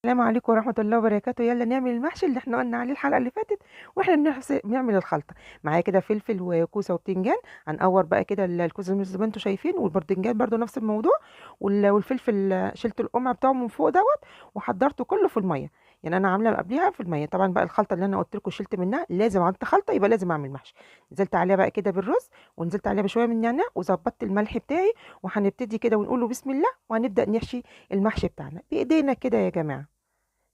السلام عليكم ورحمة الله وبركاته. يلا نعمل المحشي اللي احنا قلنا عليه الحلقة اللي فاتت، واحنا بنعمل الخلطة. معايا كده فلفل وكوسة وبتنجان. هنقور بقى كده الكوسة زي ما انتم شايفين، والبرتنجان برضو نفس الموضوع. والفلفل شلت القمع بتاعه من فوق دوت، وحضرته كله في المية. يعني انا عامله قبليها في الميه. طبعا بقى الخلطه اللي انا قلت لكم شلت منها، لازم عملت خلطه يبقى لازم اعمل محشي. نزلت عليها بقى كده بالرز، ونزلت عليها بشويه من النعناع، وظبطت الملح بتاعي. وهنبتدي كده ونقول له بسم الله، وهنبدا نحشي المحشي بتاعنا بايدينا كده يا جماعه.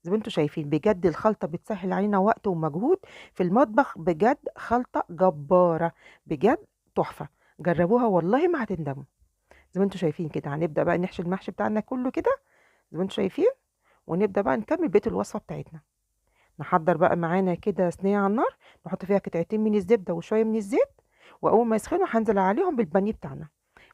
زي ما انتم شايفين بجد الخلطة بتسهل علينا وقت ومجهود في المطبخ. بجد خلطة جبارة، بجد تحفة. جربوها والله ما هتندموا. زي ما انتم شايفين كده هنبدأ بقى نحشي المحشي بتاعنا كله كده، زي ما انتم شايفين. ونبدأ بقى نكمل بقية الوصفة بتاعتنا. نحضر بقى معانا كده صينية على النار، نحط فيها قطعتين من الزبدة وشوية من الزيت. وأول ما يسخنوا هنزل عليهم بالبانيه بتاعنا.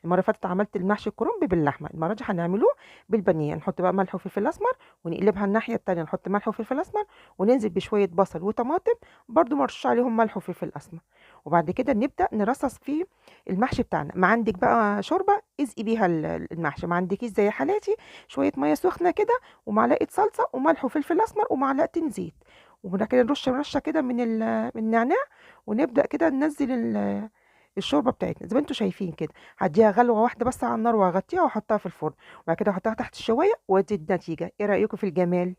المرة اللي فاتت عملت المحشي الكرنب باللحمة، المرة دي هنعملوه بالبانيه. نحط بقى ملح وفلفل أسمر، ونقلبها الناحية التانية نحط ملح وفلفل أسمر، وننزل بشوية بصل وطماطم برضو مرشوش عليهم ملح وفلفل أسمر. وبعد كده نبدأ نرصص فيه المحشي بتاعنا. ما عندك بقى شوربة اسقي بيها المحشي، ما عندكيش زي حالاتي شوية مية سخنة كده، ومعلقة صلصة وملح وفلفل أسمر ومعلقتين زيت. وبعد كده نرش رشة كده من النعناع. ونبدأ كده ننزل الشوربه بتاعتنا زي ما انتم شايفين كده. هديها غلوه واحده بس على النار، وهغطيها واحطها في الفرن. وبعد كده احطها تحت الشوايه، وادي النتيجه. ايه رايكم في الجمال؟